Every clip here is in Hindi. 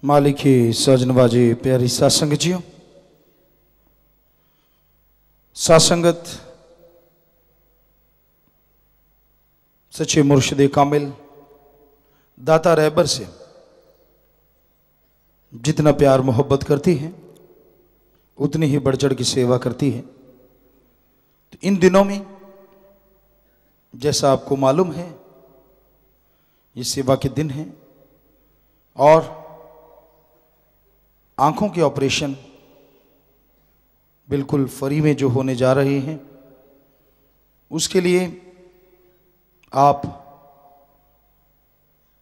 मालिकी सजनबाजी प्यारी सासंग जियो। सासंगत सच्चे मुर्शिद कामिल दाता रहबर से जितना प्यार मोहब्बत करती है उतनी ही बढ़ चढ़ की सेवा करती है। तो इन दिनों में जैसा आपको मालूम है ये सेवा के दिन हैं और आंखों के ऑपरेशन बिल्कुल फ्री में जो होने जा रहे हैं उसके लिए आप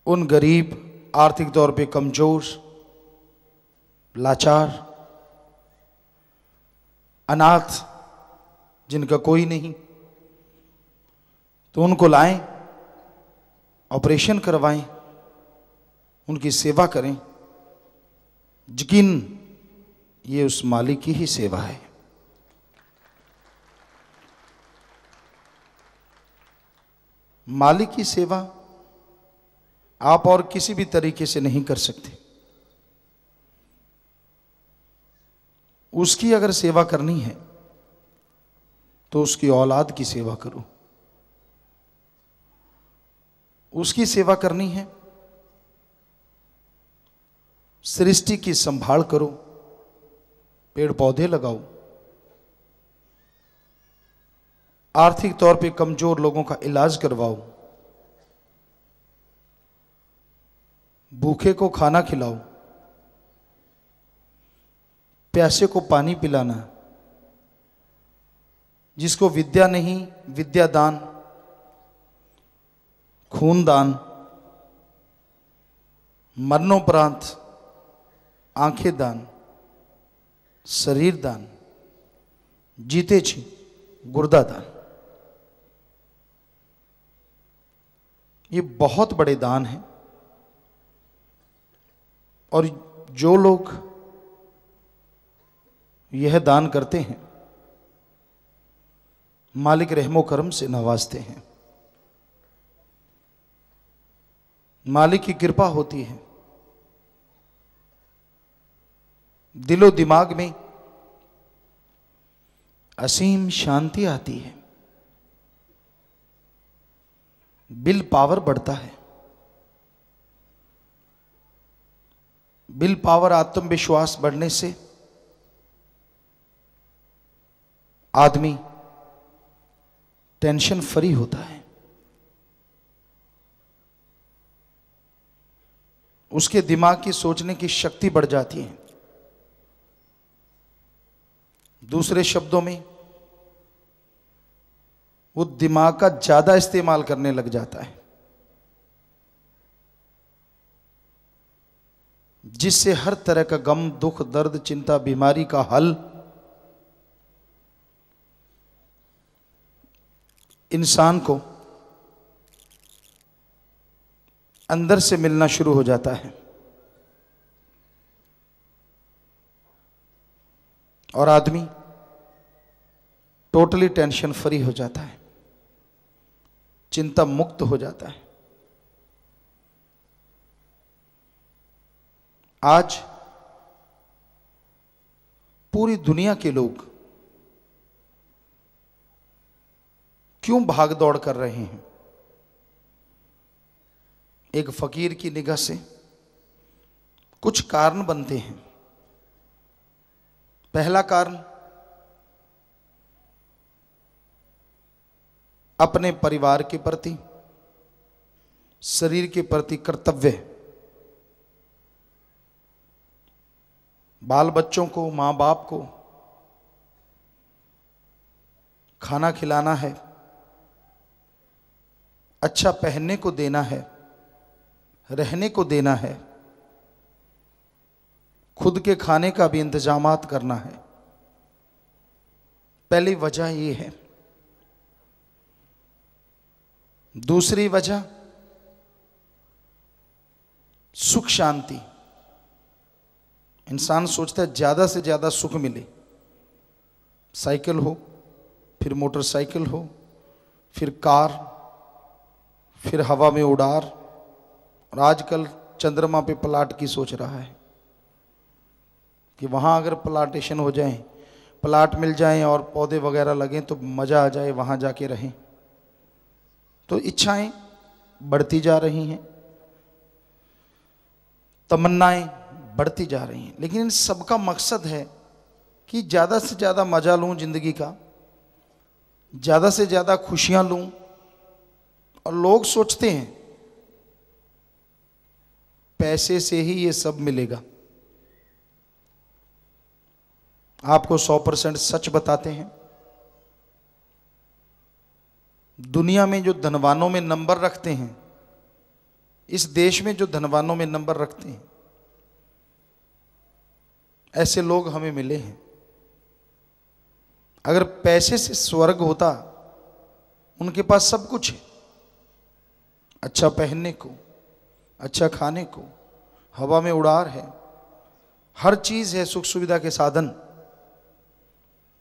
उन गरीब, आर्थिक तौर पे कमजोर, लाचार, अनाथ जिनका कोई नहीं, तो उनको लाएं, ऑपरेशन करवाएं, उनकी सेवा करें। यकीन ये उस मालिक की ही सेवा है। मालिक की सेवा आप और किसी भी तरीके से नहीं कर सकते। उसकी अगर सेवा करनी है तो उसकी औलाद की सेवा करो। उसकी सेवा करनी है, सृष्टि की संभाल करो, पेड़ पौधे लगाओ, आर्थिक तौर पे कमजोर लोगों का इलाज करवाओ, भूखे को खाना खिलाओ, प्यासे को पानी पिलाना, जिसको विद्या नहीं विद्या दान, खून दान, मरणोपरांत आंखें दान, शरीर दान, जीते छी गुर्दा दान। ये बहुत बड़े दान हैं और जो लोग यह दान करते हैं मालिक रहमो करम से नवाजते हैं। मालिक की कृपा होती है, दिलो दिमाग में असीम शांति आती है, विल पावर बढ़ता है। विल पावर, आत्मविश्वास बढ़ने से आदमी टेंशन फ्री होता है। उसके दिमाग की सोचने की शक्ति बढ़ जाती है। दूसरे शब्दों में वो दिमाग का ज्यादा इस्तेमाल करने लग जाता है, जिससे हर तरह का गम, दुख, दर्द, चिंता, बीमारी का हल इंसान को अंदर से मिलना शुरू हो जाता है और आदमी टोटली टेंशन फ्री हो जाता है, चिंता मुक्त हो जाता है। आज पूरी दुनिया के लोग क्यों भाग दौड़ कर रहे हैं? एक फकीर की निगाह से कुछ कारण बनते हैं। पहला कारण अपने परिवार के प्रति, शरीर के प्रति कर्तव्य। बाल बच्चों को, मां बाप को खाना खिलाना है, अच्छा पहनने को देना है, रहने को देना है, खुद के खाने का भी इंतजामात करना है। पहली वजह ये है। दूसरी वजह सुख शांति। इंसान सोचता है ज्यादा से ज्यादा सुख मिले, साइकिल हो, फिर मोटरसाइकिल हो, फिर कार, फिर हवा में उड़ार, और आजकल चंद्रमा पे प्लाट की सोच रहा है। कि वहाँ अगर प्लांटेशन हो जाए, प्लाट मिल जाएं और पौधे वगैरह लगें तो मज़ा आ जाए, वहाँ जाके रहें। तो इच्छाएं बढ़ती जा रही हैं, तमन्नाएं बढ़ती जा रही हैं, लेकिन इन सबका मकसद है कि ज़्यादा से ज़्यादा मज़ा लूँ ज़िंदगी का, ज़्यादा से ज़्यादा खुशियाँ लूँ। और लोग सोचते हैं पैसे से ही ये सब मिलेगा। आपको 100% सच बताते हैं, दुनिया में जो धनवानों में नंबर रखते हैं, इस देश में जो धनवानों में नंबर रखते हैं, ऐसे लोग हमें मिले हैं। अगर पैसे से स्वर्ग होता, उनके पास सब कुछ है, अच्छा पहनने को, अच्छा खाने को, हवा में उड़ार है, हर चीज है, सुख सुविधा के साधन।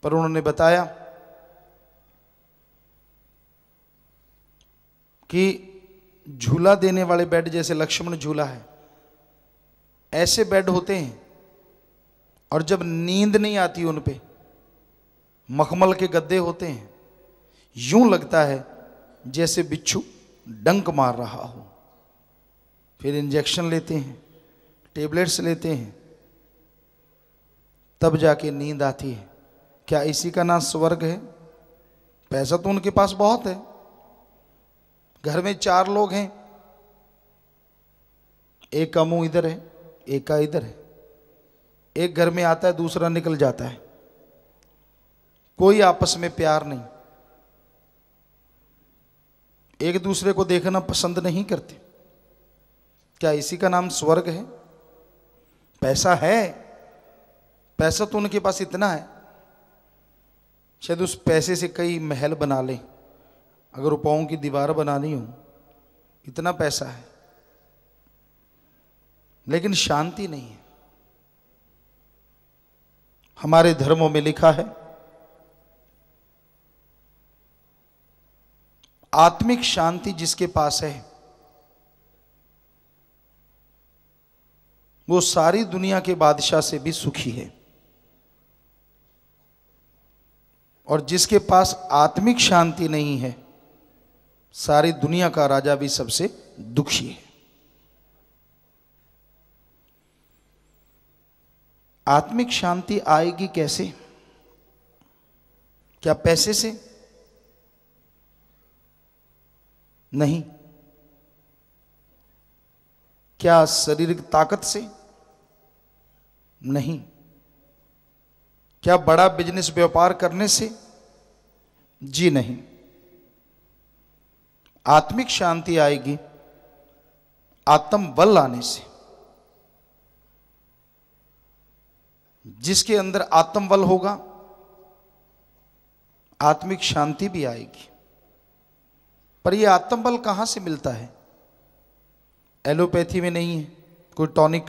पर उन्होंने बताया कि झूला देने वाले बेड, जैसे लक्ष्मण झूला है, ऐसे बेड होते हैं, और जब नींद नहीं आती उन पे, मखमल के गद्दे होते हैं, यूं लगता है जैसे बिच्छू डंक मार रहा हो। फिर इंजेक्शन लेते हैं, टेबलेट्स लेते हैं, तब जाके नींद आती है। क्या इसी का नाम स्वर्ग है? पैसा तो उनके पास बहुत है, घर में 4 लोग हैं, एक का मुंह इधर है, एक का इधर है, एक घर में आता है, दूसरा निकल जाता है, कोई आपस में प्यार नहीं, एक दूसरे को देखना पसंद नहीं करते। क्या इसी का नाम स्वर्ग है? पैसा है, पैसा तो उनके पास इतना है, शायद उस पैसे से कई महल बना लें, अगर रुपयों की दीवार बनानी हो, इतना पैसा है, लेकिन शांति नहीं है। हमारे धर्मों में लिखा है, आत्मिक शांति जिसके पास है, वो सारी दुनिया के बादशाह से भी सुखी है, और जिसके पास आत्मिक शांति नहीं है, सारी दुनिया का राजा भी सबसे दुखी है। आत्मिक शांति आएगी कैसे? क्या पैसे से? नहीं। क्या शारीरिक ताकत से? नहीं। क्या बड़ा बिजनेस व्यापार करने से? जी नहीं। आत्मिक शांति आएगी आत्म बल आने से। जिसके अंदर आत्म बल होगा, आत्मिक शांति भी आएगी। पर यह आत्म बल कहां से मिलता है? एलोपैथी में नहीं है कोई टॉनिक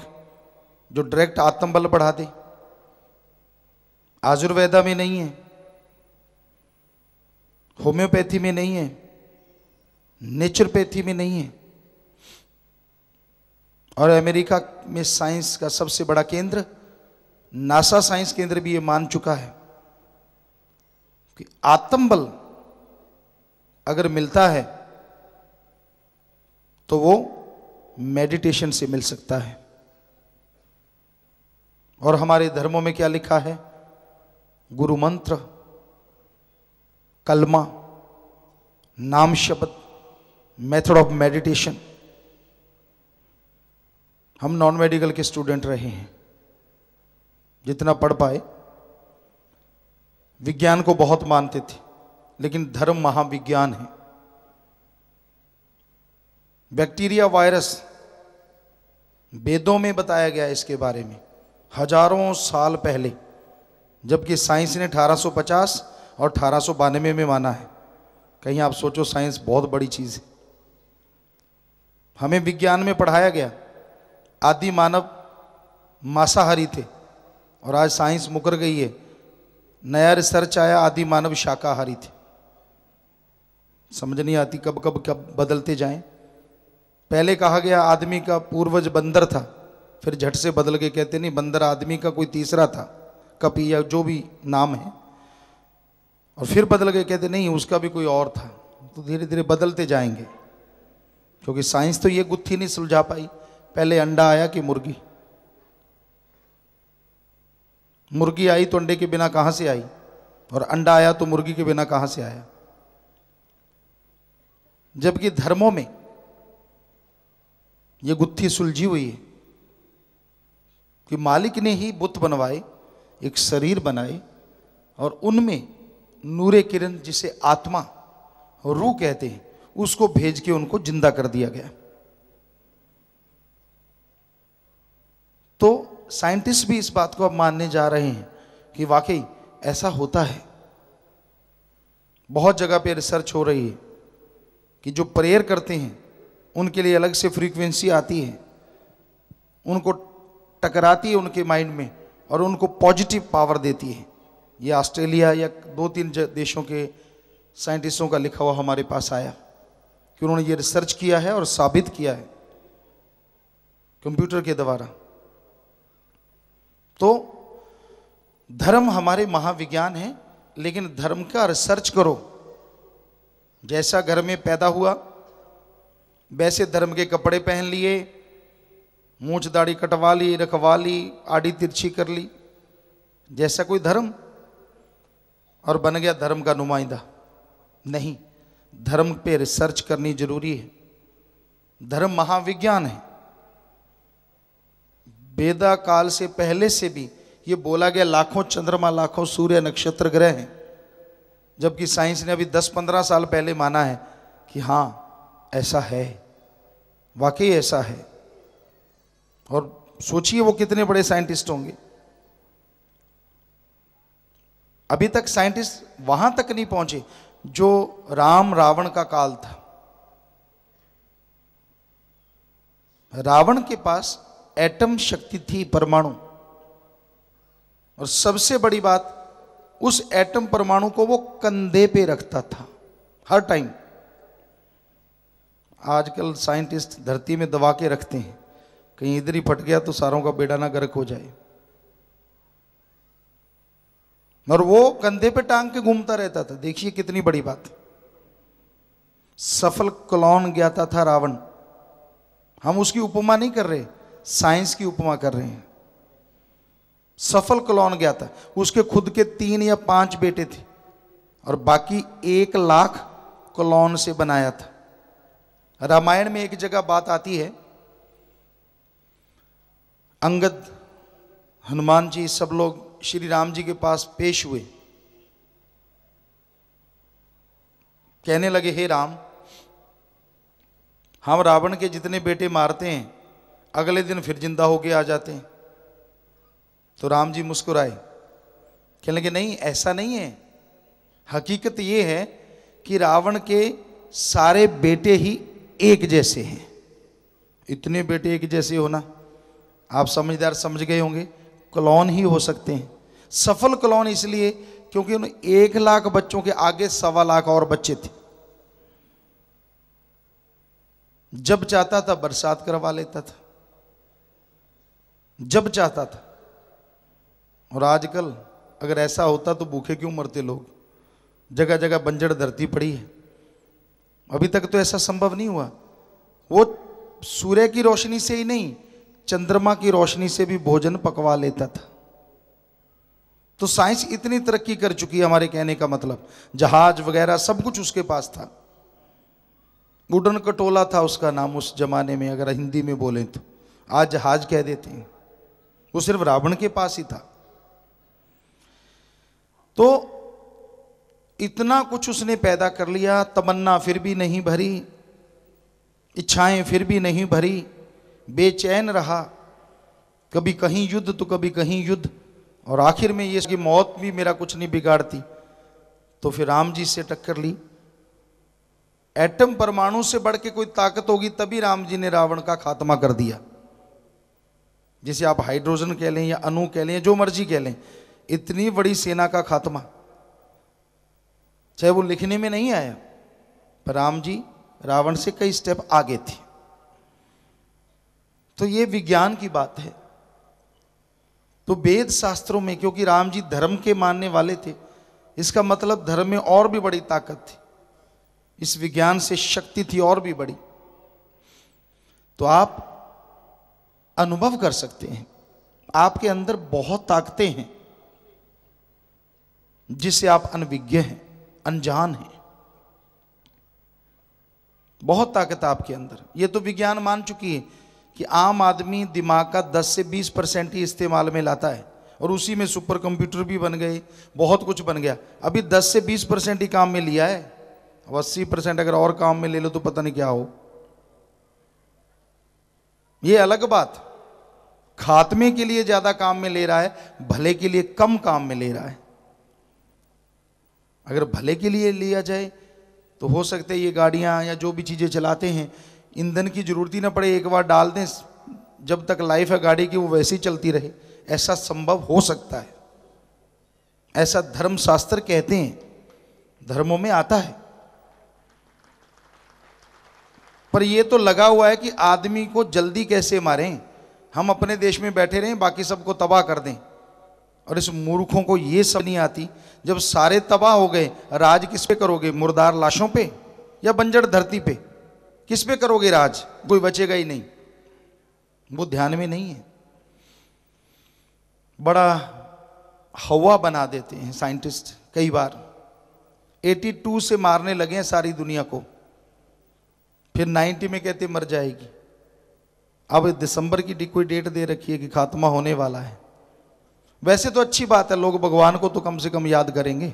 जो डायरेक्ट आत्म बल बढ़ा दे, आयुर्वेदा में नहीं है, होम्योपैथी में नहीं है, नेचुरोपैथी में नहीं है, और अमेरिका में साइंस का सबसे बड़ा केंद्र नासा साइंस केंद्र भी ये मान चुका है कि आत्मबल अगर मिलता है तो वो मेडिटेशन से मिल सकता है। और हमारे धर्मों में क्या लिखा है? गुरु मंत्र, कलमा, नाम शब्द, मेथड ऑफ मेडिटेशन। हम नॉन मेडिकल के स्टूडेंट रहे हैं, जितना पढ़ पाए। विज्ञान को बहुत मानते थे, लेकिन धर्म महाविज्ञान है। बैक्टीरिया, वायरस, वेदों में बताया गया इसके बारे में हजारों साल पहले, जबकि साइंस ने 1850 और 1892 में माना है। कहीं आप सोचो, साइंस बहुत बड़ी चीज है। हमें विज्ञान में पढ़ाया गया आदि मानव मांसाहारी थे, और आज साइंस मुकर गई है, नया रिसर्च आया, आदि मानव शाकाहारी थे। समझ नहीं आती कब कब कब बदलते जाएं। पहले कहा गया आदमी का पूर्वज बंदर था, फिर झट से बदल के कहते नहीं बंदर आदमी का कोई तीसरा था, कपी या जो भी नाम है, और फिर बदल के कहते नहीं उसका भी कोई और था। तो धीरे धीरे बदलते जाएंगे, क्योंकि साइंस तो ये गुत्थी नहीं सुलझा पाई, पहले अंडा आया कि मुर्गी। मुर्गी आई तो अंडे के बिना कहां से आई, और अंडा आया तो मुर्गी के बिना कहां से आया। जबकि धर्मों में ये गुत्थी सुलझी हुई है कि मालिक ने ही बुत बनवाए, एक शरीर बनाए, और उनमें नूरे किरण जिसे आत्मा रूह कहते हैं उसको भेज के उनको जिंदा कर दिया गया। तो साइंटिस्ट भी इस बात को अब मानने जा रहे हैं कि वाकई ऐसा होता है। बहुत जगह पे रिसर्च हो रही है कि जो प्रेयर करते हैं उनके लिए अलग से फ्रीक्वेंसी आती है, उनको टकराती है उनके माइंड में और उनको पॉजिटिव पावर देती है। ये ऑस्ट्रेलिया या 2-3 देशों के साइंटिस्टों का लिखा हुआ हमारे पास आया कि उन्होंने ये रिसर्च किया है और साबित किया है कंप्यूटर के द्वारा। तो धर्म हमारे महाविज्ञान है, लेकिन धर्म का रिसर्च करो। जैसा घर में पैदा हुआ वैसे धर्म के कपड़े पहन लिए, मूंछ दाढ़ी कटवा ली, रखवा ली, आड़ी तिरछी कर ली, जैसा कोई धर्म, और बन गया धर्म का नुमाइंदा। नहीं, धर्म पे रिसर्च करनी जरूरी है। धर्म महाविज्ञान है। वेदा काल से पहले से भी ये बोला गया लाखों चंद्रमा, लाखों सूर्य, नक्षत्र, ग्रह हैं, जबकि साइंस ने अभी 10-15 साल पहले माना है कि हाँ ऐसा है, वाकई ऐसा है। और सोचिए वो कितने बड़े साइंटिस्ट होंगे। अभी तक साइंटिस्ट वहां तक नहीं पहुंचे जो राम रावण का काल था। रावण के पास एटम शक्ति थी, परमाणु, और सबसे बड़ी बात उस एटम परमाणु को वो कंधे पे रखता था हर टाइम। आजकल साइंटिस्ट धरती में दबा के रखते हैं, कहीं इधर ही फट गया तो सारों का बेड़ा ना गर्क हो जाए, और वो कंधे पे टांग के घूमता रहता था। देखिए कितनी बड़ी बात। सफल क्लोन ज्ञाता था रावण। हम उसकी उपमा नहीं कर रहे, साइंस की उपमा कर रहे हैं। सफल क्लोन ज्ञाता, उसके खुद के 3 या 5 बेटे थे और बाकी 1 लाख क्लोन से बनाया था। रामायण में एक जगह बात आती है, अंगद, हनुमान जी, सब लोग श्री राम जी के पास पेश हुए, कहने लगे हे राम, हम रावण के जितने बेटे मारते हैं अगले दिन फिर जिंदा होके आ जाते हैं। तो राम जी मुस्कुराए, कहने लगे नहीं ऐसा नहीं है, हकीकत ये है कि रावण के सारे बेटे ही एक जैसे हैं। इतने बेटे एक जैसे होना, आप समझदार समझ गए होंगे, क्लोन ही हो सकते हैं। सफल क्लोन इसलिए क्योंकि उन 1 लाख बच्चों के आगे 1.25 लाख और बच्चे थे। जब चाहता था बरसात करवा लेता था, जब चाहता था। और आजकल अगर ऐसा होता तो भूखे क्यों मरते लोग। जगह जगह बंजर धरती पड़ी है, अभी तक तो ऐसा संभव नहीं हुआ। वो सूर्य की रोशनी से ही नहीं, चंद्रमा की रोशनी से भी भोजन पकवा लेता था। तो साइंस इतनी तरक्की कर चुकी है, हमारे कहने का मतलब जहाज वगैरह सब कुछ उसके पास था। उड़न कटोला था उसका नाम उस जमाने में, अगर हिंदी में बोलें तो आज जहाज कह देते हैं। वो सिर्फ रावण के पास ही था। तो इतना कुछ उसने पैदा कर लिया, तमन्ना फिर भी नहीं भरी, इच्छाएं फिर भी नहीं भरी, बेचैन रहा, कभी कहीं युद्ध तो कभी कहीं युद्ध, और आखिर में ये कि मौत भी मेरा कुछ नहीं बिगाड़ती। तो फिर राम जी से टक्कर ली। एटम परमाणु से बढ़ के कोई ताकत होगी तभी राम जी ने रावण का खात्मा कर दिया। जिसे आप हाइड्रोजन कह लें या अणु कह लें, जो मर्जी कह लें, इतनी बड़ी सेना का खात्मा, चाहे वो लिखने में नहीं आया, पर राम जी रावण से कई स्टेप आगे थे। तो ये विज्ञान की बात है। तो वेद शास्त्रों में, क्योंकि राम जी धर्म के मानने वाले थे, इसका मतलब धर्म में और भी बड़ी ताकत थी, इस विज्ञान से शक्ति थी और भी बड़ी। तो आप अनुभव कर सकते हैं, आपके अंदर बहुत ताकतें हैं जिससे आप अनविज्ञ हैं, अनजान हैं। बहुत ताकत आपके अंदर, ये तो विज्ञान मान चुकी है कि आम आदमी दिमाग का 10 से 20% ही इस्तेमाल में लाता है, और उसी में सुपर कंप्यूटर भी बन गए, बहुत कुछ बन गया। अभी 10 से 20% ही काम में लिया है, अब 80% अगर और काम में ले लो तो पता नहीं क्या हो। ये अलग बात, खात्मे के लिए ज्यादा काम में ले रहा है, भले के लिए कम काम में ले रहा है। अगर भले के लिए लिया जाए तो हो सकता है ये गाड़ियां या जो भी चीजें चलाते हैं, ईंधन की जरूरत ही ना पड़े, एक बार डाल दें, जब तक लाइफ है गाड़ी की वो वैसे ही चलती रहे। ऐसा संभव हो सकता है, ऐसा धर्म शास्त्र कहते हैं, धर्मों में आता है। पर ये तो लगा हुआ है कि आदमी को जल्दी कैसे मारें, हम अपने देश में बैठे रहें, बाकी सबको तबाह कर दें। और इस मूर्खों को ये सब नहीं आती, जब सारे तबाह हो गए, राज किस पे करोगे? मुर्दार लाशों पे या बंजर धरती पे? किस पे करोगे राज? कोई बचेगा ही नहीं। वो ध्यान में नहीं है। बड़ा हवा बना देते हैं साइंटिस्ट कई बार। 82 से मारने लगे हैं सारी दुनिया को, फिर 90 में कहते मर जाएगी। अब दिसंबर की कोई डेट दे रखी है कि खात्मा होने वाला है। वैसे तो अच्छी बात है, लोग भगवान को तो कम से कम याद करेंगे,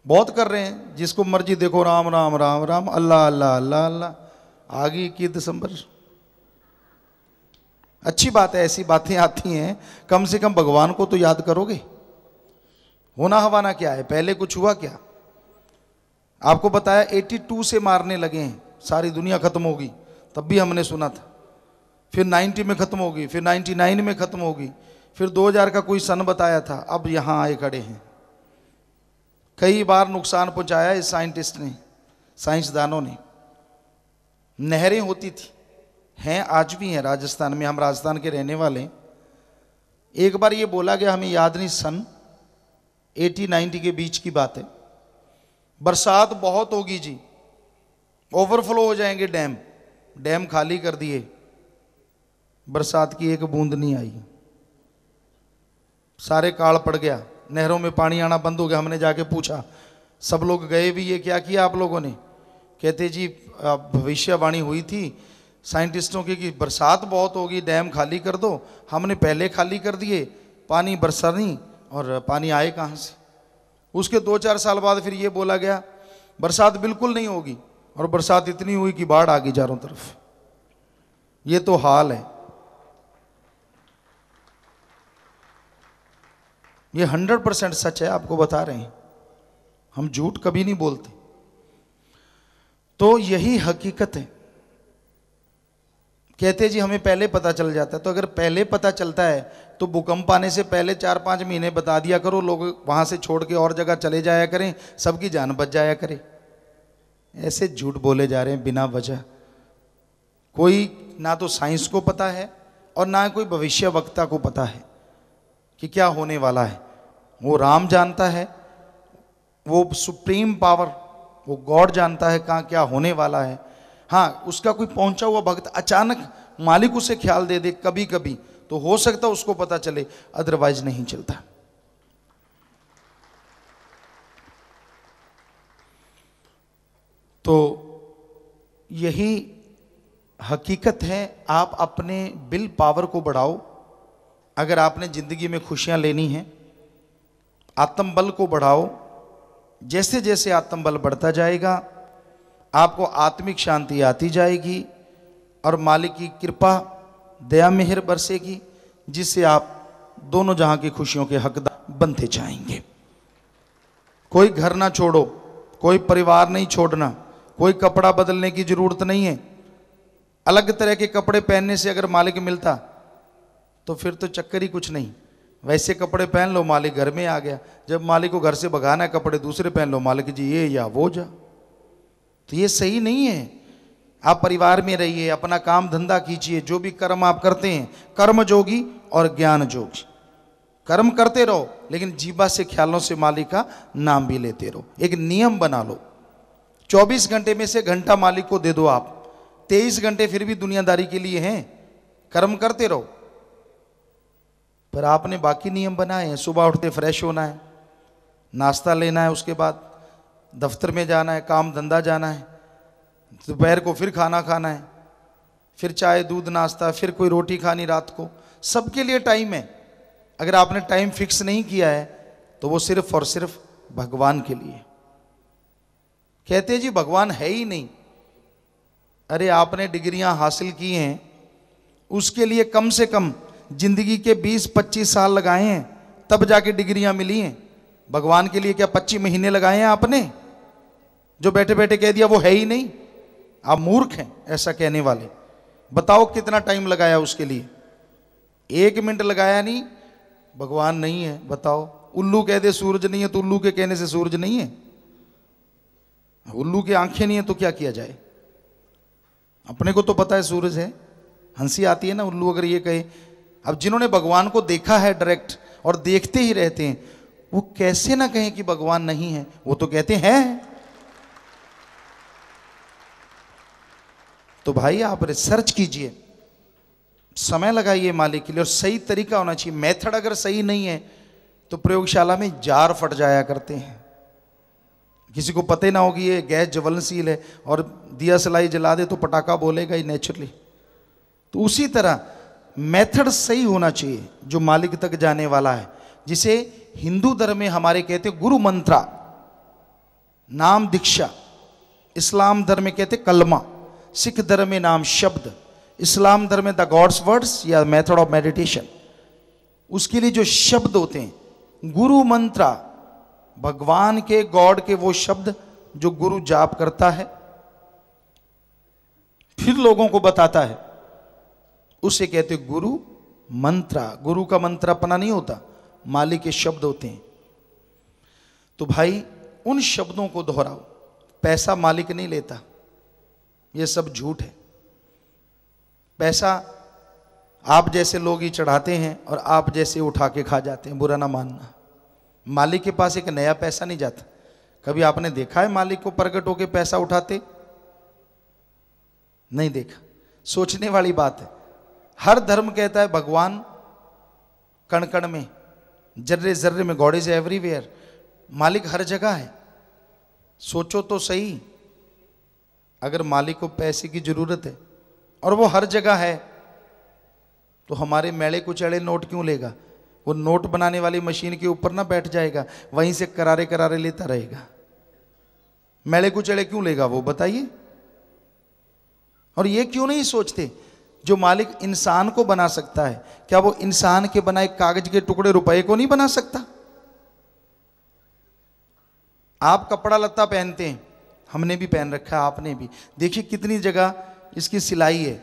बहुत कर रहे हैं, जिसको मर्जी देखो राम राम राम राम, अल्लाह अल्लाह अल्लाह अल्लाह। आ गई 21 दिसंबर, अच्छी बात है, ऐसी बातें आती हैं, कम से कम भगवान को तो याद करोगे। होना हवाना क्या है, पहले कुछ हुआ क्या? आपको बताया 82 से मारने लगे हैं, सारी दुनिया खत्म होगी, तब भी हमने सुना था। फिर 90 में खत्म होगी, फिर 99 में खत्म होगी, फिर 2000 का कोई सन बताया था, अब यहां आए खड़े हैं। कई बार नुकसान पहुंचाया इस साइंटिस्ट ने, साइंसदानों ने। नहरें होती थी, हैं आज भी हैं राजस्थान में, हम राजस्थान के रहने वाले हैं। एक बार ये बोला गया, हमें याद नहीं, सन 80-90 के बीच की बात है, बरसात बहुत होगी जी, ओवरफ्लो हो जाएंगे डैम। डैम खाली कर दिए, बरसात की एक बूंद नहीं आई, सारे काल पड़ गया, नहरों में पानी आना बंद हो गया। हमने जाके पूछा, सब लोग गए भी, ये क्या किया आप लोगों ने? कहते जी भविष्यवाणी हुई थी साइंटिस्टों की कि बरसात बहुत होगी, डैम खाली कर दो। हमने पहले खाली कर दिए, पानी बरसा नहीं, और पानी आए कहाँ से? उसके 2-4 साल बाद फिर ये बोला गया बरसात बिल्कुल नहीं होगी, और बरसात इतनी हुई कि बाढ़ आ गई चारों तरफ। ये तो हाल है। ये 100% सच है, आपको बता रहे हैं, हम झूठ कभी नहीं बोलते। तो यही हकीकत है। कहते जी हमें पहले पता चल जाता है, तो अगर पहले पता चलता है तो भूकंप आने से पहले 4-5 महीने बता दिया करो, लोग वहां से छोड़ के और जगह चले जाया करें, सबकी जान बच जाया करे। ऐसे झूठ बोले जा रहे हैं बिना वजह। कोई ना तो साइंस को पता है और ना कोई भविष्यवक्ता को पता है कि क्या होने वाला है। वो राम जानता है, वो सुप्रीम पावर, वो गॉड जानता है कहाँ क्या होने वाला है। हाँ, उसका कोई पहुंचा हुआ भक्त अचानक मालिक उसे ख्याल दे दे कभी कभी, तो हो सकता उसको पता चले, अदरवाइज नहीं चलता। तो यही हकीकत है। आप अपने विल पावर को बढ़ाओ। अगर आपने जिंदगी में खुशियां लेनी है, आत्मबल को बढ़ाओ। जैसे जैसे आत्मबल बढ़ता जाएगा, आपको आत्मिक शांति आती जाएगी और मालिक की कृपा दया मेहर बरसेगी, जिससे आप दोनों जहां की खुशियों के हकदार बनते जाएंगे। कोई घर ना छोड़ो, कोई परिवार नहीं छोड़ना, कोई कपड़ा बदलने की जरूरत नहीं है। अलग तरह के कपड़े पहनने से अगर मालिक मिलता तो फिर तो चक्कर ही कुछ नहीं। वैसे कपड़े पहन लो, मालिक घर में आ गया। जब मालिक को घर से भगाना है, कपड़े दूसरे पहन लो, मालिक जी ये या वो जा। तो ये सही नहीं है। आप परिवार में रहिए, अपना काम धंधा कीजिए, जो भी कर्म आप करते हैं कर्म जोगी और ज्ञान जोगी। कर्म करते रहो लेकिन जीवा से ख्यालों से मालिक का नाम भी लेते रहो। एक नियम बना लो, 24 घंटे में से घंटा मालिक को दे दो आप, 23 घंटे फिर भी दुनियादारी के लिए हैं, कर्म करते रहो। पर आपने बाकी नियम बनाए हैं, सुबह उठते फ्रेश होना है, नाश्ता लेना है, उसके बाद दफ्तर में जाना है, काम धंधा जाना है, दोपहर को फिर खाना खाना है, फिर चाय दूध नाश्ता, फिर कोई रोटी खानी रात को। सबके लिए टाइम है। अगर आपने टाइम फिक्स नहीं किया है तो वो सिर्फ और सिर्फ भगवान के लिए। कहते हैं जी भगवान है ही नहीं। अरे आपने डिग्रियां हासिल की हैं, उसके लिए कम से कम जिंदगी के 20-25 साल लगाए हैं, तब जाके डिग्रियां मिली हैं। भगवान के लिए क्या 25 महीने लगाए हैं आपने? जो बैठे बैठे कह दिया वो है ही नहीं। आप मूर्ख हैं ऐसा कहने वाले। बताओ कितना टाइम लगाया उसके लिए? 1 मिनट लगाया नहीं। भगवान नहीं है, बताओ। उल्लू कह दे सूरज नहीं है तो उल्लू के कहने से सूरज नहीं है? उल्लू की आंखें नहीं है तो क्या किया जाए? अपने को तो पता है सूरज है। हंसी आती है ना उल्लू अगर ये कहे। अब जिन्होंने भगवान को देखा है डायरेक्ट और देखते ही रहते हैं, वो कैसे ना कहें कि भगवान नहीं है? वो तो कहते हैं। तो भाई आप रिसर्च कीजिए, समय लगाइए मालिक के लिए, और सही तरीका होना चाहिए। मेथड अगर सही नहीं है तो प्रयोगशाला में जार फट जाया करते हैं। किसी को पता ना होगी ये गैस ज्वलनशील है और दिया सलाई जला दे तो पटाखा बोलेगा ही नेचुरली। तो उसी तरह मेथड सही होना चाहिए जो मालिक तक जाने वाला है। जिसे हिंदू धर्म में हमारे कहते गुरु मंत्रा, नाम दीक्षा, इस्लाम धर्म में कहते कलमा, सिख धर्म में नाम शब्द, इस्लाम धर्म में द गॉड्स वर्ड्स या मेथड ऑफ मेडिटेशन। उसके लिए जो शब्द होते हैं गुरु मंत्रा, भगवान के गॉड के वो शब्द जो गुरु जाप करता है फिर लोगों को बताता है, उसे कहते गुरु मंत्रा। गुरु का मंत्र अपना नहीं होता, मालिक के शब्द होते हैं। तो भाई उन शब्दों को दोहराओ। पैसा मालिक नहीं लेता, ये सब झूठ है। पैसा आप जैसे लोग ही चढ़ाते हैं और आप जैसे उठा के खा जाते हैं, बुरा ना मानना। मालिक के पास एक नया पैसा नहीं जाता। कभी आपने देखा है मालिक को प्रकट होकर पैसा उठाते? नहीं देखा। सोचने वाली बात है। हर धर्म कहता है भगवान कण कण में, जर्रे जर्रे में, गॉड इज एवरीवेयर। मालिक हर जगह है। सोचो तो सही, अगर मालिक को पैसे की जरूरत है और वो हर जगह है तो हमारे मेले कुचैले नोट क्यों लेगा? वो नोट बनाने वाली मशीन के ऊपर ना बैठ जाएगा, वहीं से करारे करारे लेता रहेगा। मेले कुचैले क्यों लेगा वो, बताइए। और ये क्यों नहीं सोचते जो मालिक इंसान को बना सकता है, क्या वो इंसान के बनाए कागज के टुकड़े रुपए को नहीं बना सकता? आप कपड़ा लत्ता पहनते हैं, हमने भी पहन रखा है, आपने भी। देखिए कितनी जगह इसकी सिलाई है।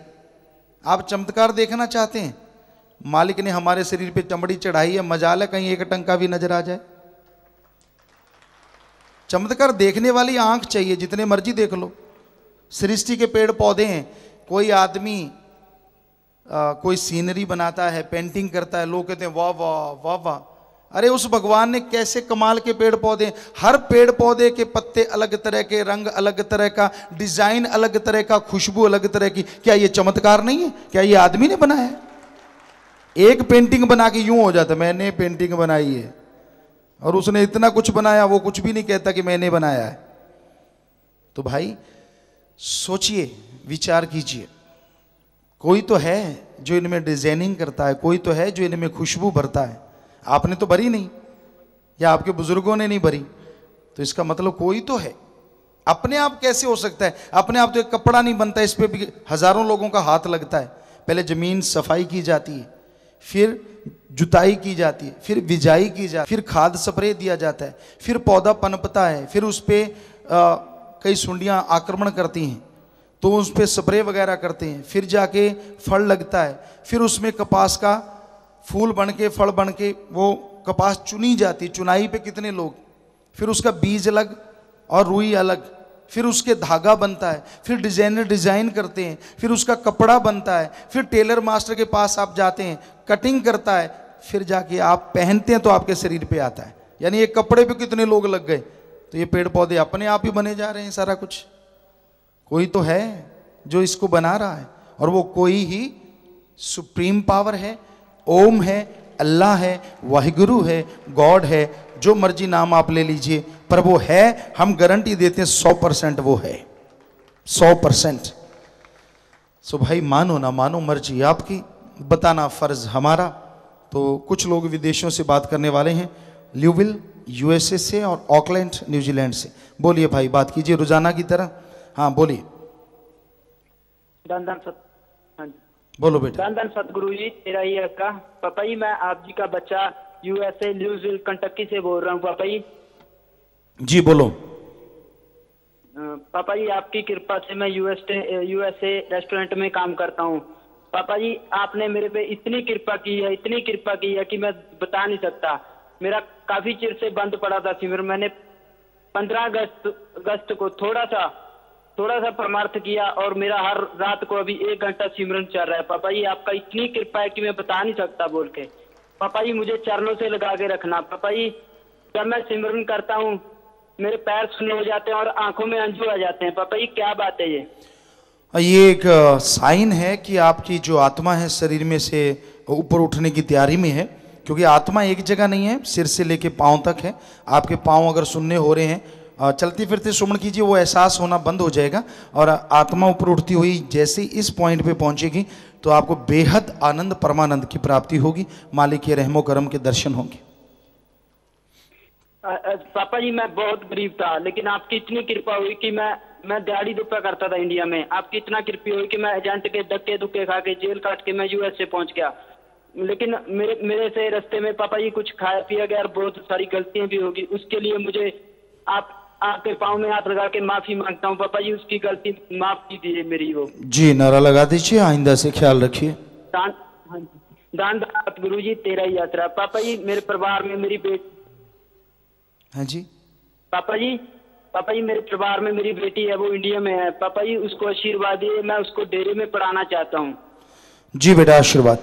आप चमत्कार देखना चाहते हैं, मालिक ने हमारे शरीर पे चमड़ी चढ़ाई है, मजाल है कहीं एक टंका भी नजर आ जाए। चमत्कार देखने वाली आंख चाहिए, जितने मर्जी देख लो। सृष्टि के पेड़ पौधे हैं, कोई आदमी कोई सीनरी बनाता है, पेंटिंग करता है, लोग कहते हैं वाह वाह वाह वाह। अरे उस भगवान ने कैसे कमाल के पेड़ पौधे, हर पेड़ पौधे के पत्ते अलग तरह के, रंग अलग तरह का, डिजाइन अलग तरह का, खुशबू अलग तरह की। क्या ये चमत्कार नहीं है? क्या ये आदमी ने बनाया है? एक पेंटिंग बना के यूं हो जाता मैंने पेंटिंग बनाई है, और उसने इतना कुछ बनाया, वो कुछ भी नहीं कहता कि मैंने बनाया है। तो भाई सोचिए, विचार कीजिए। कोई तो है जो इनमें डिजाइनिंग करता है, कोई तो है जो इनमें खुशबू भरता है। आपने तो भरी नहीं, या आपके बुजुर्गों ने नहीं भरी, तो इसका मतलब कोई तो है। अपने आप कैसे हो सकता है? अपने आप तो एक कपड़ा नहीं बनता, इस पे भी हजारों लोगों का हाथ लगता है। पहले जमीन सफाई की जाती है, फिर जुताई की जाती है, फिर बिजाई की जाती है, फिर खाद स्प्रे दिया जाता है, फिर पौधा पनपता है, फिर उस पर कई सुंडियां आक्रमण करती हैं तो उस पर स्प्रे वगैरह करते हैं, फिर जाके फल लगता है, फिर उसमें कपास का फूल बन के फल बन के वो कपास चुनी जाती, चुनाई पे कितने लोग, फिर उसका बीज अलग और रुई अलग, फिर उसके धागा बनता है, फिर डिजाइनर डिजाइन करते हैं, फिर उसका कपड़ा बनता है, फिर टेलर मास्टर के पास आप जाते हैं, कटिंग करता है, फिर जाके आप पहनते हैं तो आपके शरीर पे आता है। यानी ये कपड़े पे कितने लोग लग गए, तो ये पेड़ पौधे अपने आप ही बने जा रहे हैं। सारा कुछ कोई तो है जो इसको बना रहा है, और वो कोई ही सुप्रीम पावर है, ओम है, अल्लाह है, वाहिगुरु है, गॉड है, जो मर्जी नाम आप ले लीजिए, पर वो है। हम गारंटी देते हैं 100% वो है, 100%। सो भाई मानो ना मानो मर्जी आपकी, बताना फर्ज हमारा। तो कुछ लोग विदेशों से बात करने वाले हैं, ल्यूविल यूएसए से और ऑकलैंड न्यूजीलैंड से। बोलिए भाई, बात कीजिए रोजाना की तरह। हाँ बोलिए। हाँ जी, बोलो बेटा। धन धन सतगुरु जी, तेरा ही का पापा जी। मैं आप जी का बच्चा यूएसए ल्यूविल कंटकी से बोल रहा हूँ पापा जी। जी बोलो। पापा जी आपकी कृपा से मैं यूएसए रेस्टोरेंट में काम करता हूँ। पापा जी आपने मेरे पे इतनी कृपा की है, इतनी कृपा की है कि मैं बता नहीं सकता। मेरा काफी चिर से बंद पड़ा था सिमर। मैंने 15 अगस्त को थोड़ा सा परमार्थ किया, और मेरा हर रात को अभी 1 घंटा सिमरन चल रहा है। पापा जी आपका इतनी कृपा है कि मैं बता नहीं सकता बोल के। पापा जी मुझे चरणों से लगा के रखना। पापा जी जब मैं सिमरन करता हूँ मेरे पैर सुन्न हो जाते हैं और आंखों में अंजू आ जाते हैं। पापा जी क्या बात है ये एक साइन है कि आपकी जो आत्मा है शरीर में से ऊपर उठने की तैयारी में है, क्योंकि आत्मा एक जगह नहीं है, सिर से लेके पांव तक है। आपके पांव अगर सुनने हो रहे हैं, चलते फिरते सुमन कीजिए, वो एहसास होना बंद हो जाएगा, और आत्मा ऊपर उठती हुई जैसे ही इस पॉइंट पे पहुंचेगी तो आपको बेहद आनंद परमानंद की प्राप्ति होगी, मालिक के रहमो करम के दर्शन होंगे। पापा जी मैं बहुत गरीब था, लेकिन आपकी इतनी कृपा हुई कि मैं दिहाड़ी दुपा करता था इंडिया में। आपकी इतना कृपा हुई कि मैं एजेंट के धक्के दुक्के खा के जेल काट के मैं यूएसए पहुंच गया। लेकिन मेरे से रास्ते में पापा जी कुछ खाया पिया गया और बहुत सारी गलतियां भी होगी। उसके लिए मुझे आपके पाँव में हाथ लगा के माफी मांगता हूँ। पापा जी उसकी गलती माफ कीजिए मेरी वो। जी नारा लगा दीजिए, आइंदा से ख्याल रखिए। दान गुरु जी तेरा ही यात्रा। पापा जी मेरे परिवार में मेरी बेटी। हाँ जी पापा जी मेरे परिवार में मेरी बेटी है, वो इंडिया में है। पापा जी उसको आशीर्वाद दिए, मैं उसको डेरे में पढ़ाना चाहता हूँ। जी बेटा आशीर्वाद।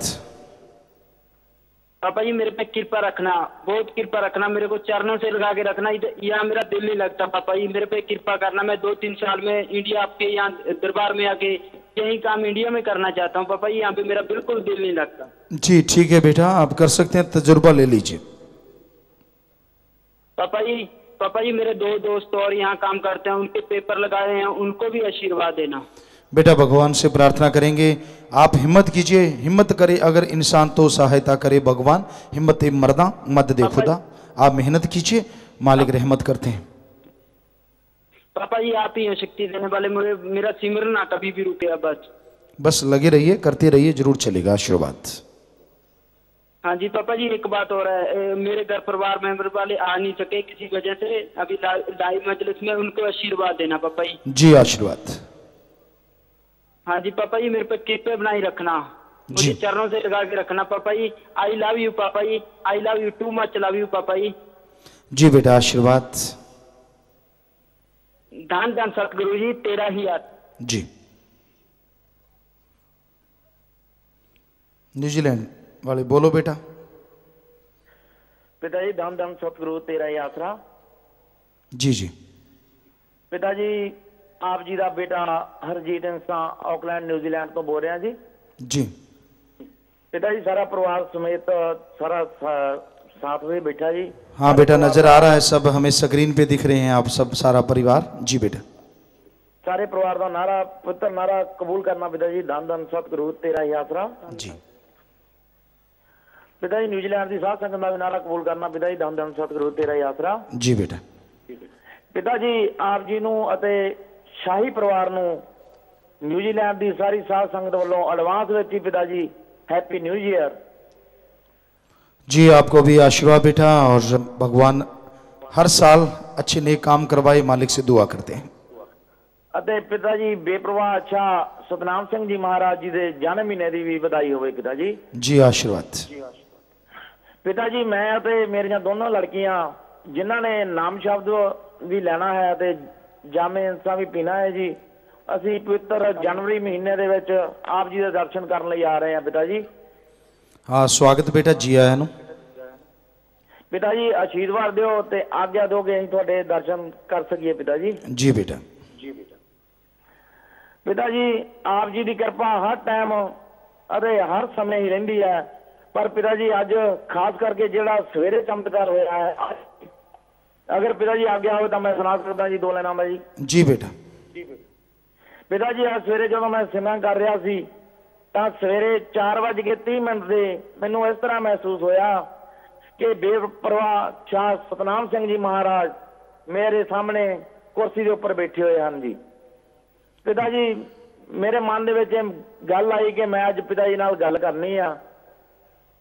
पापा जी मेरे पे कृपा रखना, बहुत कृपा रखना, मेरे को चरणों से लगा के रखना। यहाँ मेरा दिल नहीं लगता। पापा जी मेरे पे कृपा करना। मैं 2-3 साल में इंडिया आपके यहाँ दरबार में आके यही काम इंडिया में करना चाहता हूँ। पापा जी यहाँ पे मेरा बिल्कुल दिल नहीं लगता। जी ठीक है बेटा, आप कर सकते हैं, तजुर्बा ले लीजिए। पापा जी मेरे 2 दोस्त और यहाँ काम करते हैं, उनके पेपर लगाए हैं, उनको भी आशीर्वाद देना। बेटा भगवान से प्रार्थना करेंगे, आप हिम्मत कीजिए, हिम्मत करे अगर इंसान तो सहायता करे भगवान, हिम्मत मर्दा मत दे खुदा। आप मेहनत कीजिए, मालिक रहमत करते हैं। पापा जी आप ही हैं शक्ति देने वाले, मेरा सिमरन ना कभी भी रुके। बस लगे रहिए, करते रहिए, जरूर चलेगा आशीर्वाद। हाँ जी पापा जी एक बात और है, मेरे घर परिवार मेंबर वाले आ नहीं सके किसी वजह से अभी लाइव मजलिस में, उनको आशीर्वाद देना पापा जी। जी आशीर्वाद। हाँ जी पापा जी मेरे पे कृपा बनाई रखना, मुझे चरणों से लगा के रखना पापा ji. I love you papa ji, I love you too much, love you papa ji. जी बेटा आशीर्वाद। धन धन सतगुरु जी तेरा ही याद। जी न्यूजीलैंड वाले बोलो बेटा। पिताजी धन धन सतगुरु तेरा ही आसरा। जी जी पिताजी आप जी का बेटा हरजीत इंसान ऑकलैंड न्यूजीलैंड तो बोल रहे हैं जी। जी पिताजी सारा परिवार समेत सारा साथ में बैठा जी। हाँ बेटा नजर आ रहा है, सब हमें स्क्रीन पे दिख रहे हैं आप सब, सारा परिवार। जी बेटा सारे परिवार का नारा पुत्र नारा कबूल करना पिताजी, धन धन सतगुरु तेरा ही आसरा। जी पिताजी न्यूजीलैंड की साध संगत का भी नारा कबूल करना पिताजी, धन धन सतगुरु तेरा ही आसरा। जी बेटा पिताजी आप जी नूं अते शाही परिवार नूं न्यूजीलैंड की सारी साध संगत वालों एडवांस विच ही पिताजी हैप्पी न्यू ईयर। जी आपको भी आशीर्वाद बेटा, और भगवान हर साल अच्छे नेक काम करवाए, मालिक से दुआ करते हैं। अते पिताजी बेप्रवाह अच्छा सतनाम सिंह जी महाराज जी के जन्म महीने की भी बधाई होवे पिताजी। जी आशीर्वाद। पिताजी मैं अते मेरियां दोनों लड़कियां जिन्हां ने नाम शब्द भी लेना है अते ਜਾਮੇ ਇੰਸਾ ਵੀ ਪੀਣਾ ਹੈ ਜੀ। ਅਸੀਂ ਪਵਿੱਤਰ ਜਨਵਰੀ ਮਹੀਨੇ ਦੇ ਵਿੱਚ ਆਪ ਜੀ ਦੇ ਦਰਸ਼ਨ ਕਰਨ ਲਈ ਆ ਰਹੇ ਹਾਂ ਪਿਤਾ ਜੀ। हाँ स्वागत बेटा जी आया नु। ਪਿਤਾ ਜੀ ਆਸ਼ੀਰਵਾਦ ਦਿਓ ਤੇ ਆਗਿਆ ਦਿਓ ਕਿ ਅਸੀਂ ਤੁਹਾਡੇ ਦਰਸ਼ਨ ਕਰ ਸਕੀਏ ਪਿਤਾ ਜੀ। जी बेटा। ਪਿਤਾ ਜੀ ਆਪ ਜੀ ਦੀ ਕਿਰਪਾ ਹਰ ਟਾਈਮ ਅਤੇ ਹਰ ਸਮੇਂ ਹੀ ਰਹਿੰਦੀ ਹੈ, ਪਰ ਪਿਤਾ ਜੀ ਅੱਜ ਖਾਸ ਕਰਕੇ ਜਿਹੜਾ ਸਵੇਰੇ ਚਮਤਕਾਰ ਹੋਇਆ ਹੈ, ਅਗਰ ਪਿਤਾ ਜੀ ਆਗਿਆ ਹੋਵੇ ਤਾਂ ਮੈਂ ਸੁਣਾ ਸਕਦਾ ਜੀ 2 ਲਾਈਨਾਂ ਦਾ ਜੀ। जी बेटा। ਪਿਤਾ ਜੀ ਅੱਜ ਸਵੇਰੇ ਜਦੋਂ ਮੈਂ ਸਿਮਰਨ ਕਰ ਰਿਹਾ ਸੀ ਤਾਂ ਸਵੇਰੇ 4:30 ਦੇ ਮੈਨੂੰ ਇਸ ਤਰ੍ਹਾਂ ਮਹਿਸੂਸ ਹੋਇਆ ਕਿ ਬੇਪਰਵਾਹ ਸ਼ਾਹ ਸਤਨਾਮ ਸਿੰਘ ਜੀ ਮਹਾਰਾਜ ਮੇਰੇ ਸਾਹਮਣੇ ਕੁਰਸੀ ਦੇ ਉੱਪਰ ਬੈਠੇ ਹੋਏ ਹਨ ਜੀ। ਪਿਤਾ ਜੀ ਮੇਰੇ ਮਨ ਦੇ ਵਿੱਚ ਇਹ ਗੱਲ ਆਈ ਕਿ ਮੈਂ ਅੱਜ ਪਿਤਾ ਜੀ ਨਾਲ ਗੱਲ ਕਰਨੀ ਆ।